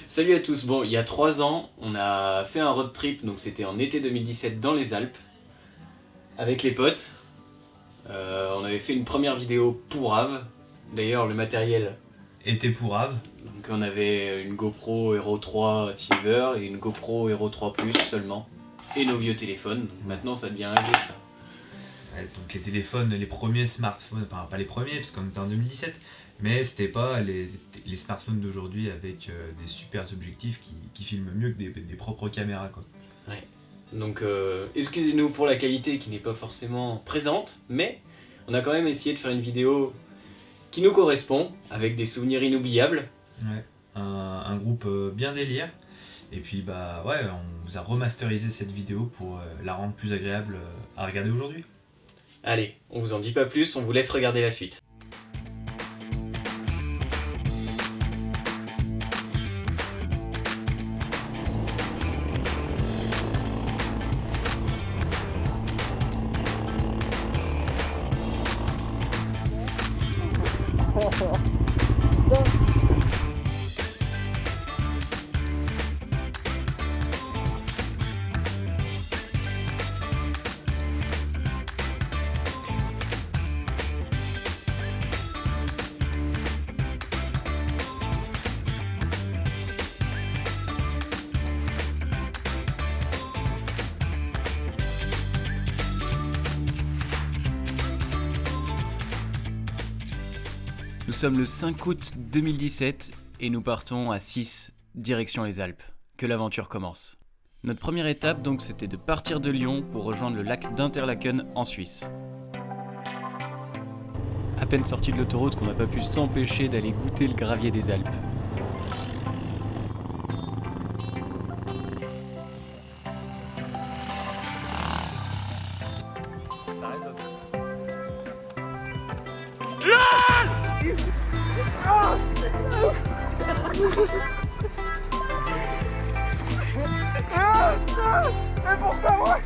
Salut à tous, bon il y a 3 ans on a fait un road trip, donc c'était en été 2017 dans les Alpes avec les potes. On avait fait une première vidéo pourrave, d'ailleurs le matériel était pourrave. Donc on avait une GoPro Hero 3 Silver et une GoPro Hero 3 Plus seulement, et nos vieux téléphones, donc maintenant ça devient âgé ça. Ouais, donc les téléphones, les premiers smartphones, enfin pas les premiers parce qu'on était en 2017, mais c'était pas les smartphones d'aujourd'hui avec des super objectifs qui filment mieux que des propres caméras quoi. Ouais. Donc excusez-nous pour la qualité qui n'est pas forcément présente, mais on a quand même essayé de faire une vidéo qui nous correspond, avec des souvenirs inoubliables. Ouais, un groupe bien délire. Et puis bah ouais, on vous a remasterisé cette vidéo pour la rendre plus agréable à regarder aujourd'hui. Allez, on vous en dit pas plus, on vous laisse regarder la suite. Nous sommes le 5 août 2017 et nous partons à 6, direction les Alpes. Que l'aventure commence. Notre première étape donc c'était de partir de Lyon pour rejoindre le lac d'Interlaken en Suisse. À peine sorti de l'autoroute qu'on n'a pas pu s'empêcher d'aller goûter le gravier des Alpes. Mais pourquoi moi?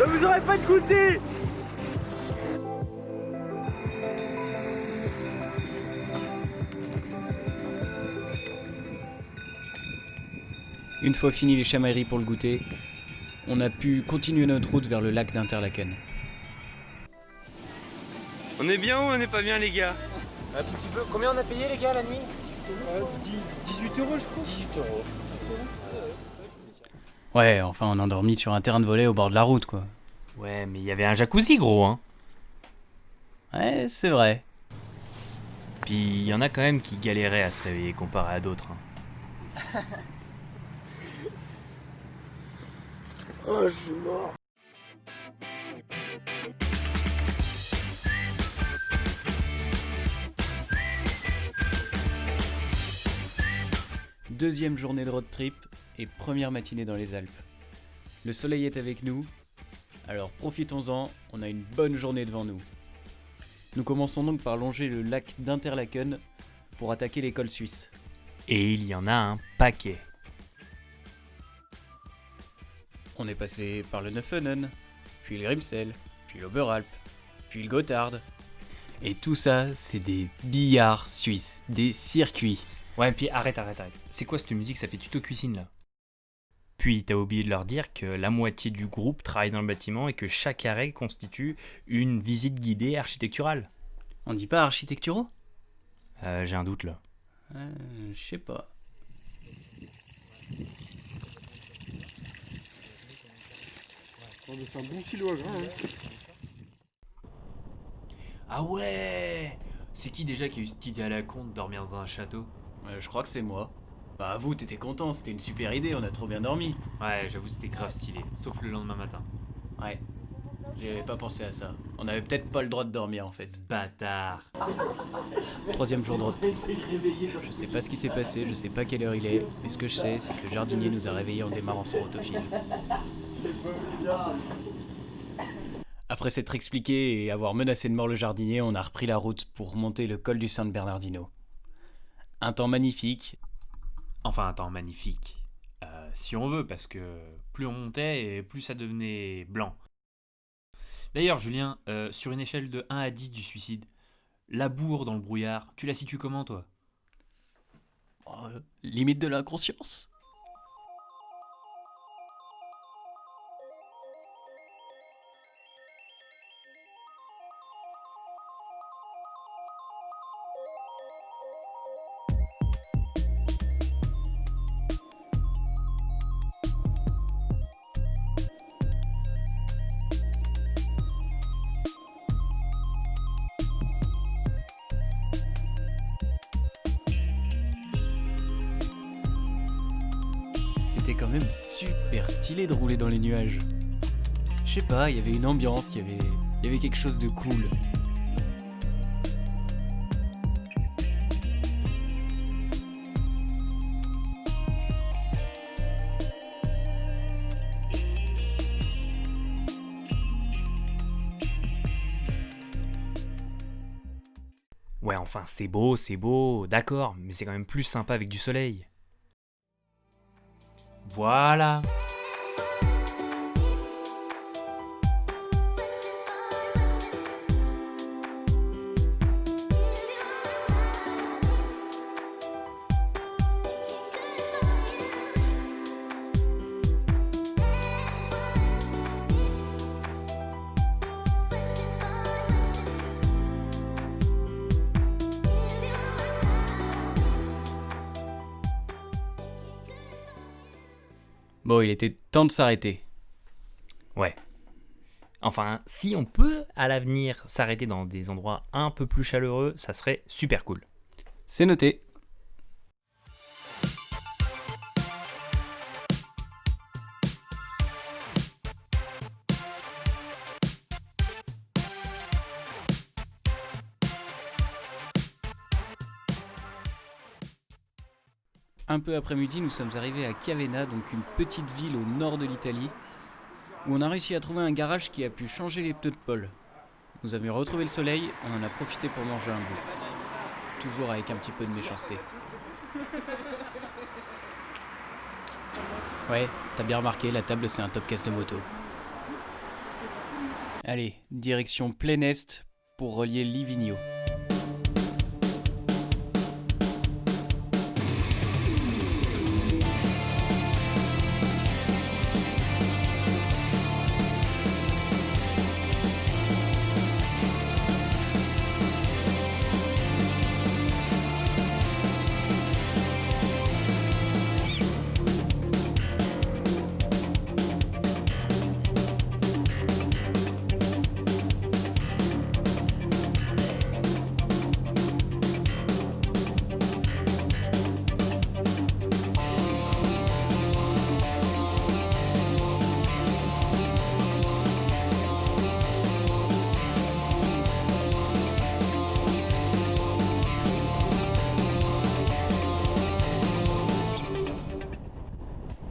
Vous aurez pas de goûter. Une fois fini les chamailleries pour le goûter, on a pu continuer notre route vers le lac d'Interlaken. On est bien ou on n'est pas bien les gars? Un tout petit peu. Combien on a payé les gars la nuit? 18 € je crois. 18 €. Ouais, enfin on a dormi sur un terrain de volley au bord de la route quoi. Ouais, mais il y avait un jacuzzi gros hein. Ouais, c'est vrai. Puis il y en a quand même qui galéraient à se réveiller comparé à d'autres. Hein. Oh, je suis mort. Deuxième journée de road trip et première matinée dans les Alpes. Le soleil est avec nous, alors profitons-en, on a une bonne journée devant nous. Nous commençons donc par longer le lac d'Interlaken pour attaquer les cols suisses. Et il y en a un paquet. On est passé par le Neufenen, puis le Grimsel, puis l'Oberalp, puis le Gotthard. Et tout ça, c'est des billards suisses, des circuits. Ouais, puis arrête. C'est quoi cette musique? Ça fait tuto cuisine là. Puis t'as oublié de leur dire que la moitié du groupe travaille dans le bâtiment et que chaque arrêt constitue une visite guidée architecturale. On dit pas architecturaux? J'ai un doute là. Je sais pas. Oh, mais c'est un bon kilo à grain. Hein. Ah ouais! C'est qui déjà qui a eu cette idée à la con de dormir dans un château? Je crois que c'est moi. Bah vous, t'étais content, c'était une super idée, on a trop bien dormi. Ouais, j'avoue c'était grave stylé, sauf le lendemain matin. Ouais, j'avais pas pensé à ça. On avait peut-être pas le droit de dormir en Ce fait. bâtard! Troisième jour de road trip. Je sais pas ce qui s'est passé, je sais pas quelle heure il est, mais ce que je sais, c'est que le jardinier nous a réveillés en démarrant son autofil. Après s'être expliqué et avoir menacé de mort le jardinier, on a repris la route pour monter le col du San Bernardino. un temps magnifique. Enfin, un temps magnifique. Si on veut, parce que plus on montait et plus ça devenait blanc. D'ailleurs, Julien, sur une échelle de 1 à 10 du suicide, la bourre dans le brouillard, tu la situes comment, toi? Oh, limite de l'inconscience. C'était quand même super stylé de rouler dans les nuages. Je sais pas, il y avait une ambiance, il y avait quelque chose de cool. Ouais, enfin, c'est beau, d'accord, mais c'est quand même plus sympa avec du soleil. Voilà. Bon, il était temps de s'arrêter. Ouais. Enfin, si on peut à l'avenir s'arrêter dans des endroits un peu plus chaleureux, ça serait super cool. C'est noté. Un peu après-midi, nous sommes arrivés à Chiavenna, donc une petite ville au nord de l'Italie, où on a réussi à trouver un garage qui a pu changer les pneus de Paul. Nous avions retrouvé le soleil, on en a profité pour manger un bout. Toujours avec un petit peu de méchanceté. Ouais, t'as bien remarqué, la table c'est un top caisse de moto. Allez, direction plein est pour relier Livigno.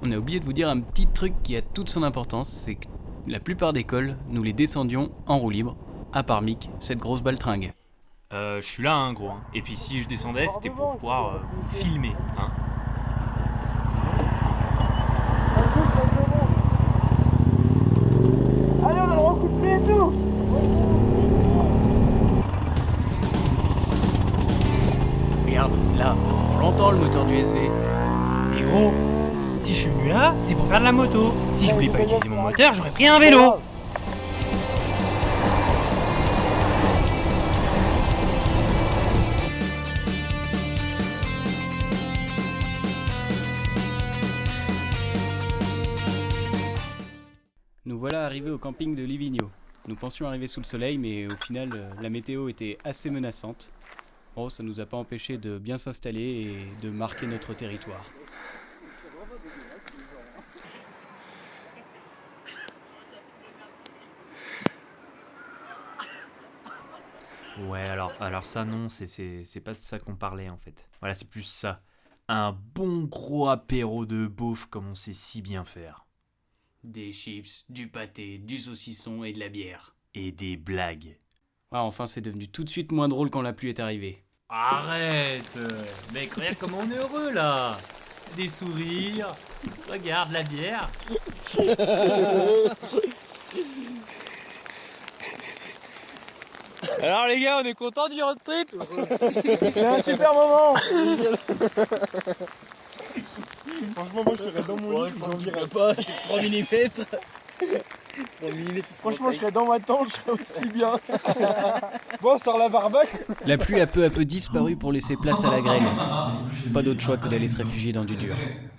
On a oublié de vous dire un petit truc qui a toute son importance, c'est que la plupart des cols, nous les descendions en roue libre, à part Mick, cette grosse baltringue. Je suis là, hein, gros. Hein. Et puis si je descendais, c'était pour pouvoir vous filmer. Hein. Allez, on a le recoup de pied et tout. Regarde, là, on l'entend le moteur du SV. Et gros, si je suis venu là, c'est pour faire de la moto. Si je voulais pas utiliser mon moteur, j'aurais pris un vélo. Nous voilà arrivés au camping de Livigno. Nous pensions arriver sous le soleil, mais au final, la météo était assez menaçante. Bon, ça nous a pas empêché de bien s'installer et de marquer notre territoire. Ouais, alors ça non, c'est pas de ça qu'on parlait en fait. Voilà, c'est plus ça. Un bon gros apéro de beauf comme on sait si bien faire. Des chips, du pâté, du saucisson et de la bière. Et des blagues. Ah, enfin, c'est devenu tout de suite moins drôle quand la pluie est arrivée. Arrête mec, regarde comment on est heureux là. Des sourires, regarde la bière. Alors les gars, on est contents du road trip. C'est un super moment. Franchement, moi je serais dans mon lit, j'en dirais pas, c'est 3 mm. 3 mm. Franchement, je serais dans ma tente, je serais aussi bien. Bon, sort la barbaque. La pluie a peu à peu disparu pour laisser place à la grêle. Pas d'autre choix que d'aller se réfugier dans du dur.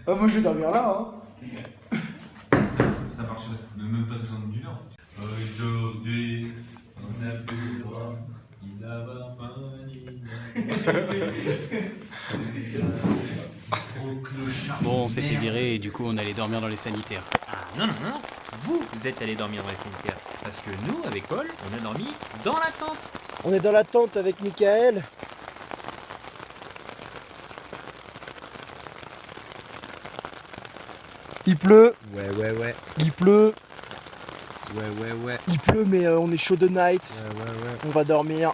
Ah, moi je vais dormir là, hein. Ça marcherait même pas besoin de dur. Aujourd'hui, on a plus le droit d'avoir Bon, on s'est fait virer et du coup on allait dormir dans les sanitaires. Ah non, vous êtes allés dormir dans les sanitaires. Parce que nous, avec Paul, on a dormi dans la tente. On est dans la tente avec Michael. Il pleut. Ouais. Il pleut. Ouais. Il pleut, mais on est chaud de night. Ouais. On va dormir.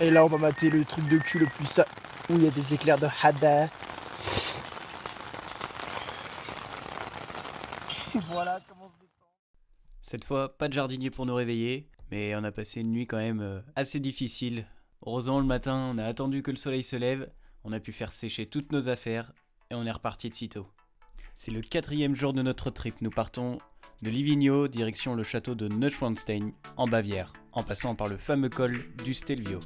Et là, on va mater le truc de cul le plus ça. Où il y a des éclairs de Hada. Voilà comment on se détend. Cette fois, pas de jardinier pour nous réveiller, mais on a passé une nuit quand même assez difficile. Heureusement, le matin, on a attendu que le soleil se lève, on a pu faire sécher toutes nos affaires et on est reparti de sitôt. C'est le 4e jour de notre trip. Nous partons de Livigno, direction le château de Neuschwanstein, en Bavière, en passant par le fameux col du Stelvio.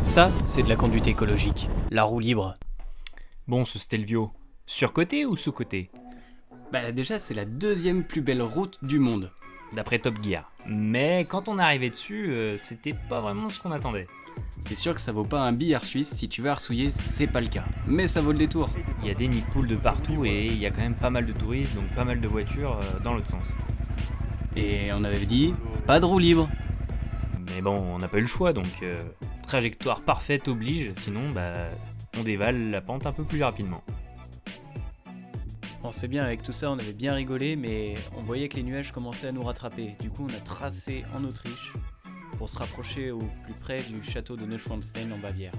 Ça, c'est de la conduite écologique, la roue libre. Bon, ce Stelvio, surcoté ou sous-coté? Bah déjà, c'est la 2e plus belle route du monde. D'après Top Gear. Mais quand on est arrivé dessus, c'était pas vraiment ce qu'on attendait. C'est sûr que ça vaut pas un billard suisse, si tu veux arsouiller, c'est pas le cas. Mais ça vaut le détour. Il y a des nids de poules de partout et il y a quand même pas mal de touristes, donc pas mal de voitures dans l'autre sens. Et on avait dit, pas de roue libre. Mais bon, on n'a pas eu le choix, donc trajectoire parfaite oblige, sinon on dévale la pente un peu plus rapidement. On sait bien, avec tout ça, on avait bien rigolé, mais on voyait que les nuages commençaient à nous rattraper. Du coup, on a tracé en Autriche pour se rapprocher au plus près du château de Neuschwanstein en Bavière.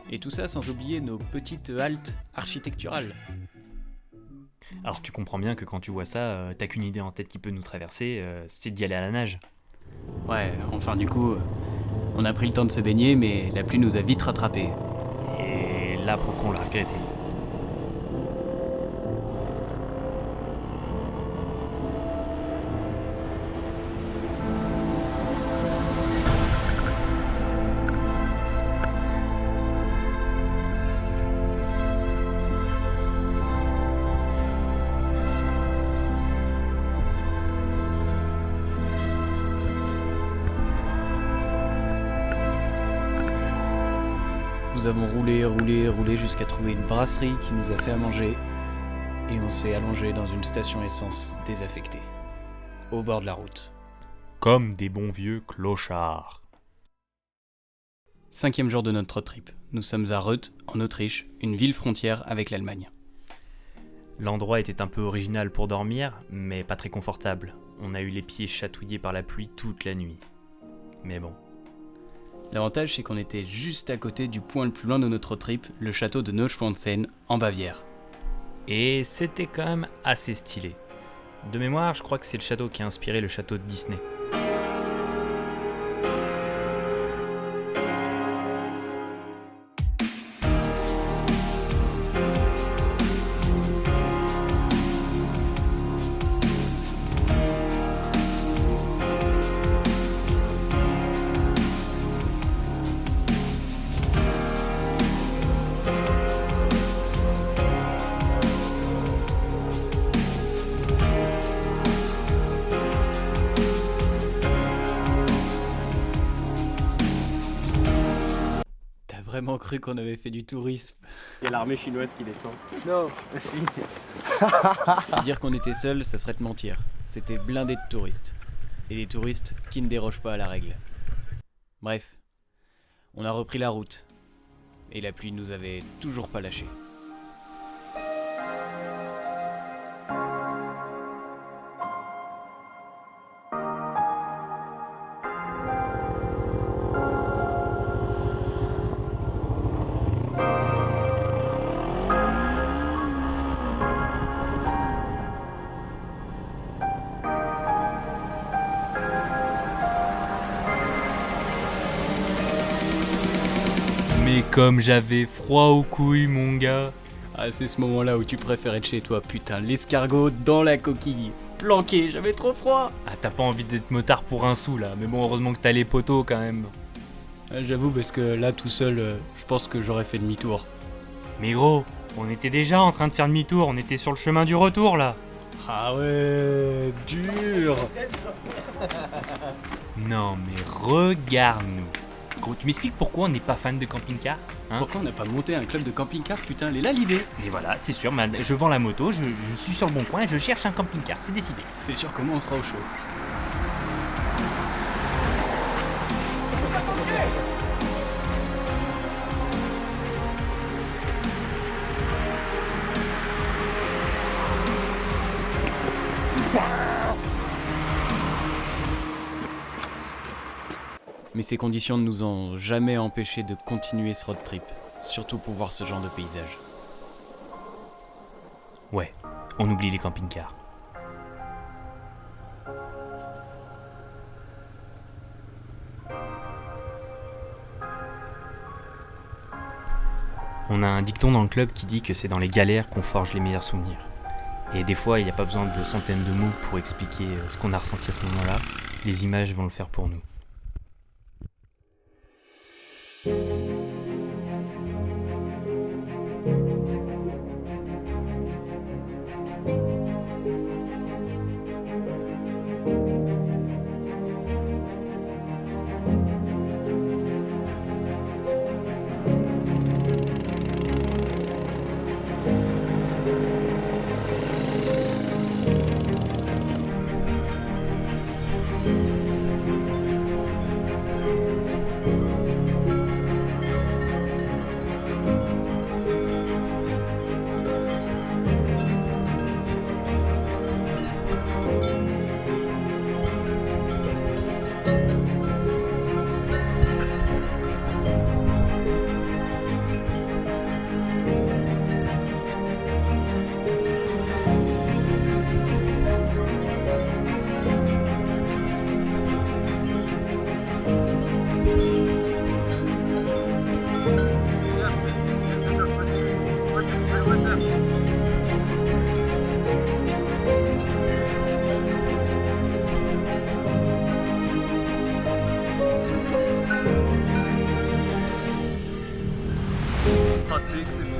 Et tout ça sans oublier nos petites haltes architecturales. Alors tu comprends bien que quand tu vois ça, t'as qu'une idée en tête qui peut nous traverser, c'est d'y aller à la nage. Ouais, enfin du coup, on a pris le temps de se baigner, mais la pluie nous a vite rattrapés. Et là, pour qu'on l'a regretté. Nous avons roulé jusqu'à trouver une brasserie qui nous a fait à manger et on s'est allongé dans une station essence désaffectée, au bord de la route. Comme des bons vieux clochards. 5e jour de notre trip. Nous sommes à Reuth, en Autriche, une ville frontière avec l'Allemagne. L'endroit était un peu original pour dormir, mais pas très confortable. On a eu les pieds chatouillés par la pluie toute la nuit. Mais bon. L'avantage, c'est qu'on était juste à côté du point le plus loin de notre trip, le château de Neuschwanstein, en Bavière. Et c'était quand même assez stylé. De mémoire, je crois que c'est le château qui a inspiré le château de Disney. T'as vraiment cru qu'on avait fait du tourisme? Il y a l'armée chinoise qui descend. Non. Te dire qu'on était seuls, ça serait te mentir. C'était blindé de touristes. Et des touristes qui ne dérogent pas à la règle. Bref, on a repris la route. Et la pluie nous avait toujours pas lâchés. Mais comme j'avais froid aux couilles, mon gars. Ah, c'est ce moment-là où tu préfères être chez toi, putain, l'escargot dans la coquille. Planqué, j'avais trop froid. Ah, t'as pas envie d'être motard pour un sou là, mais bon, heureusement que t'as les poteaux quand même. Ah, j'avoue, parce que là, tout seul, je pense que j'aurais fait demi-tour. Mais gros, on était déjà en train de faire demi-tour, on était sur le chemin du retour là. Ah ouais, dur. Non mais regarde-nous. Gros, tu m'expliques pourquoi on n'est pas fan de camping-car, hein? Pourquoi on n'a pas monté un club de camping-car, putain, elle est là l'idée. Mais voilà, c'est sûr, je vends la moto, je suis sur le bon coin et je cherche un camping-car, c'est décidé. C'est sûr comment on sera au chaud. Mais ces conditions ne nous ont jamais empêchés de continuer ce road trip, surtout pour voir ce genre de paysage. Ouais, on oublie les camping-cars. On a un dicton dans le club qui dit que c'est dans les galères qu'on forge les meilleurs souvenirs. Et des fois, il n'y a pas besoin de centaines de mots pour expliquer ce qu'on a ressenti à ce moment-là. Les images vont le faire pour nous. C'est exceptionnel.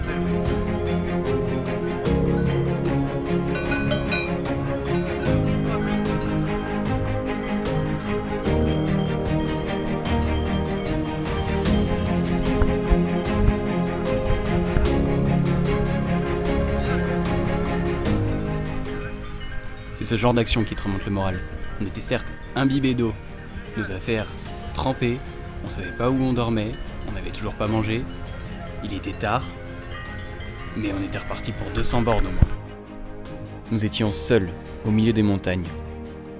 C'est ce genre d'action qui te remonte le moral. On était certes imbibés d'eau, nos affaires trempées, on savait pas où on dormait, on n'avait toujours pas mangé, il était tard, mais on était reparti pour 200 bornes au moins. Nous étions seuls, au milieu des montagnes.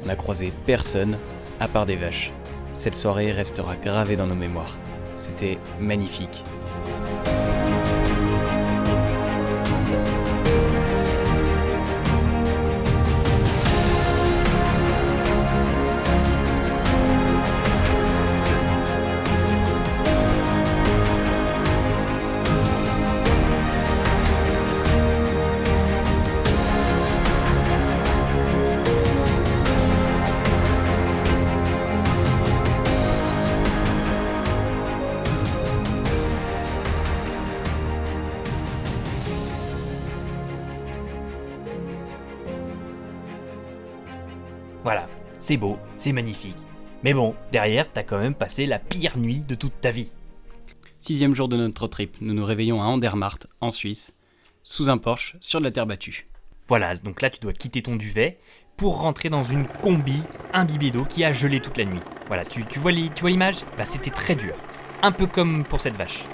On n'a croisé personne, à part des vaches. Cette soirée restera gravée dans nos mémoires. C'était magnifique. c'est beau, c'est magnifique. Mais bon, derrière, t'as quand même passé la pire nuit de toute ta vie. 6e jour de notre road trip, nous nous réveillons à Andermatt, en Suisse, sous un Porsche, sur de la terre battue. Voilà, donc là tu dois quitter ton duvet pour rentrer dans une combi imbibée d'eau qui a gelé toute la nuit. Voilà, tu vois l'image ? Bah c'était très dur. Un peu comme pour cette vache.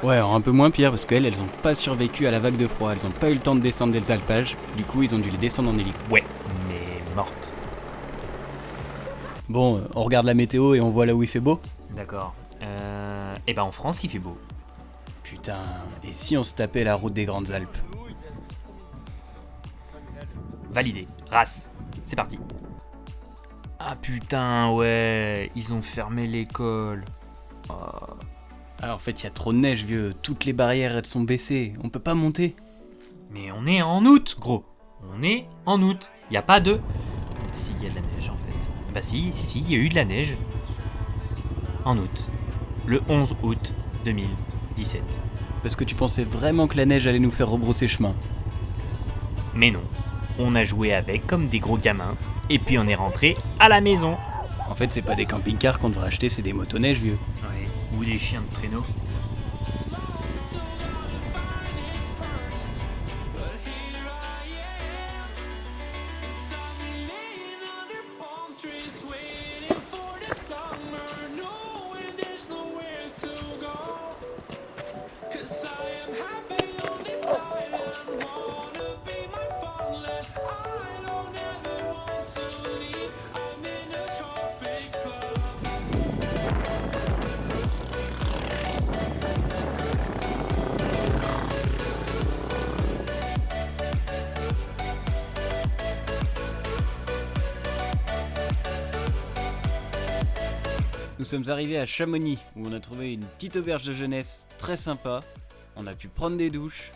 Ouais, alors un peu moins pire parce qu'elles, elles ont pas survécu à la vague de froid, elles ont pas eu le temps de descendre des alpages, du coup ils ont dû les descendre en hélico. Ouais, mais morte. Bon, on regarde la météo et on voit là où il fait beau. D'accord. Et ben en France il fait beau. Putain, et si on se tapait la route des Grandes Alpes ? Validé. Race. C'est parti. Ah putain, ouais, ils ont fermé l'école. Alors en fait, il y a trop de neige, vieux, toutes les barrières elles sont baissées, on peut pas monter. Mais on est en août, gros. On est en août. Y a pas de... Si, y a de la neige en fait. Bah si, y a eu de la neige. En août. Le 11 août 2017. Parce que tu pensais vraiment que la neige allait nous faire rebrousser chemin. Mais non. On a joué avec comme des gros gamins. Et puis on est rentré à la maison. En fait, c'est pas des camping-cars qu'on devrait acheter, c'est des motoneiges, vieux. Ouais. Ou des chiens de traîneau. Nous sommes arrivés à Chamonix, où on a trouvé une petite auberge de jeunesse très sympa. On a pu prendre des douches,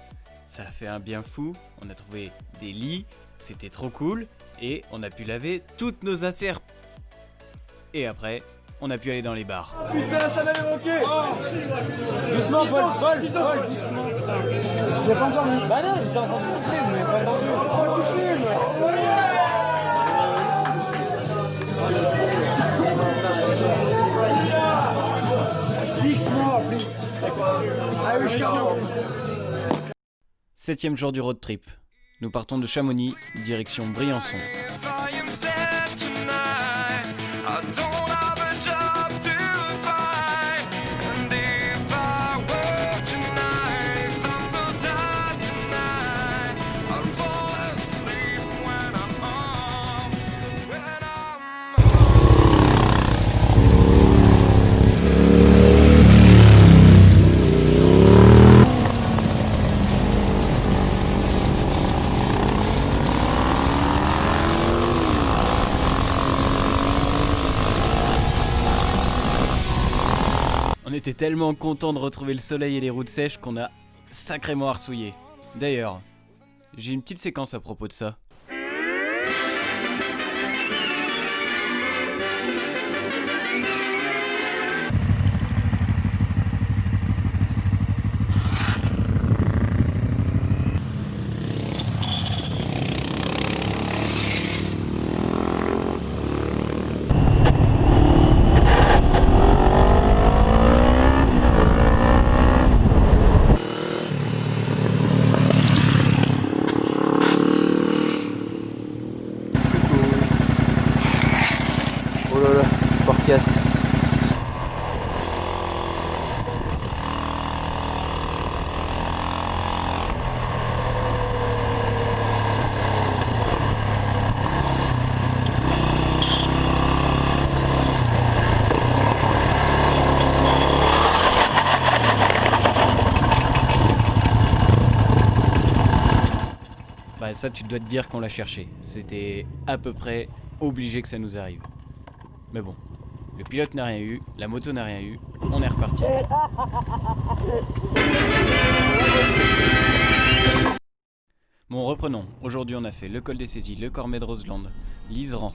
ça a fait un bien fou. On a trouvé des lits, c'était trop cool. Et on a pu laver toutes nos affaires. Et après, on a pu aller dans les bars. Putain, ça m'avait manqué. Doucement, Paul, doucement. J'ai pas encore mis. Bah non, j'étais en train de montrer, vous m'avez pas entendu. Oh, tu filmes. Ah oui, je comprends. 7e jour du road trip. Nous partons de Chamonix, direction Briançon. On était tellement contents de retrouver le soleil et les routes sèches qu'on a sacrément arsouillé. D'ailleurs, j'ai une petite séquence à propos de ça. Oh là là, porcasse. Bah ça tu dois te dire qu'on l'a cherché. C'était à peu près obligé que ça nous arrive. Mais bon, le pilote n'a rien eu, la moto n'a rien eu, on est reparti. Bon, reprenons. Aujourd'hui on a fait le col des Saisies, le Cormet de Roseland, l'Iseran.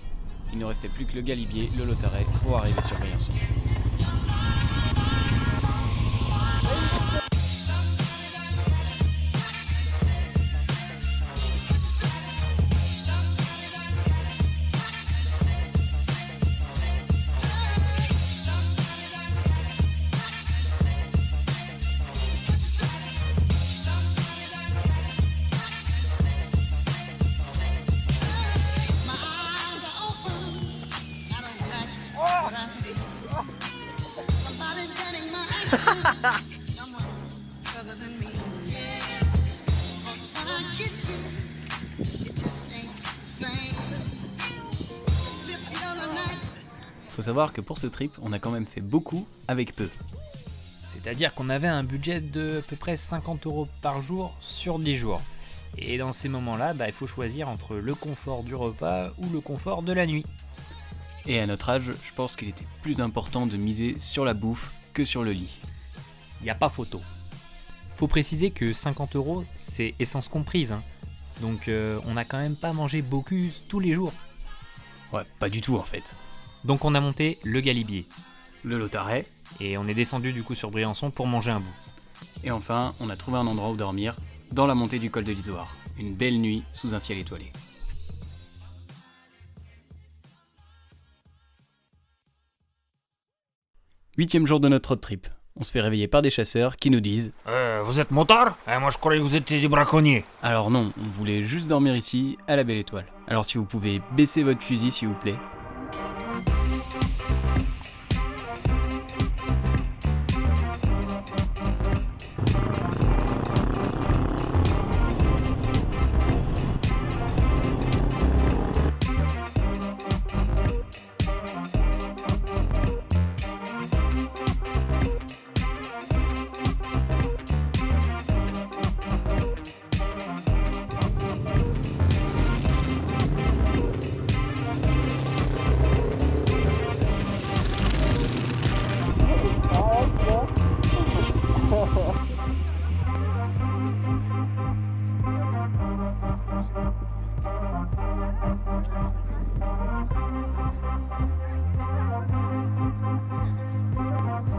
Il ne restait plus que le Galibier, le Lotaret pour arriver sur Briançon. Faut savoir que pour ce trip, on a quand même fait beaucoup avec peu. C'est-à-dire qu'on avait un budget de à peu près 50 € par jour sur 10 jours. Et dans ces moments-là, il faut choisir entre le confort du repas ou le confort de la nuit. Et à notre âge, je pense qu'il était plus important de miser sur la bouffe que sur le lit. Y a pas photo. Faut préciser que 50 €, c'est essence comprise. Donc on n'a quand même pas mangé Bocuse tous les jours. Ouais, pas du tout en fait. Donc on a monté le Galibier. Le Lotaret. Et on est descendu du coup sur Briançon pour manger un bout. Et enfin, on a trouvé un endroit où dormir, dans la montée du col de l'Isoire. Une belle nuit sous un ciel étoilé. 8e jour de notre road trip. On se fait réveiller par des chasseurs qui nous disent Vous êtes motard ? Moi je croyais que vous étiez des braconniers. Alors non, on voulait juste dormir ici, à la Belle Étoile. Alors si vous pouvez baisser votre fusil s'il vous plaît.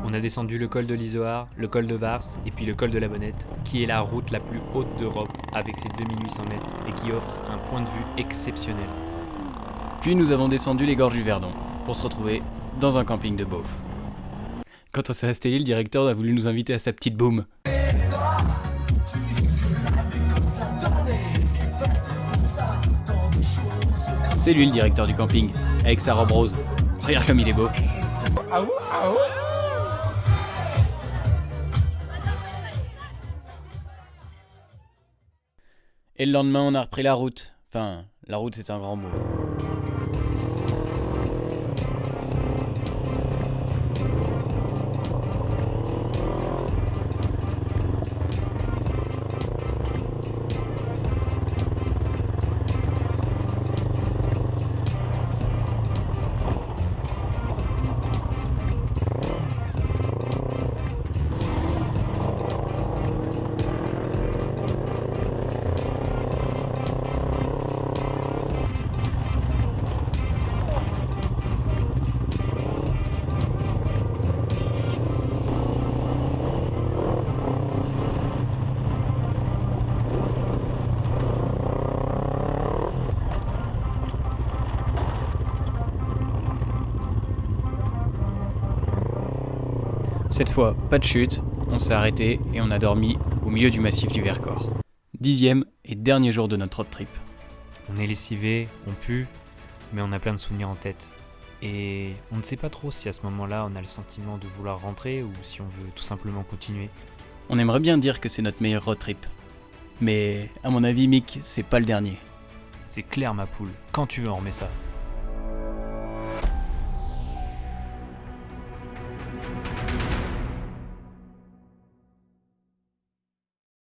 On a descendu le col de l'Isoire, le col de Vars et puis le col de la Bonnette, qui est la route la plus haute d'Europe avec ses 2800 mètres et qui offre un point de vue exceptionnel. Puis nous avons descendu les gorges du Verdon, pour se retrouver dans un camping de beauf. Quand on s'est installé, le directeur a voulu nous inviter à sa petite boum. C'est lui le directeur du camping, avec sa robe rose. Regarde comme il est beau. Et le lendemain, on a repris la route. Enfin, la route c'est un grand mot. Cette fois, pas de chute, on s'est arrêté et on a dormi au milieu du massif du Vercors. 10e et dernier jour de notre road trip. On est lessivé, on pue, mais on a plein de souvenirs en tête. Et on ne sait pas trop si à ce moment-là on a le sentiment de vouloir rentrer ou si on veut tout simplement continuer. On aimerait bien dire que c'est notre meilleur road trip. Mais à mon avis, Mick, c'est pas le dernier. C'est clair ma poule, quand tu veux on remet ça.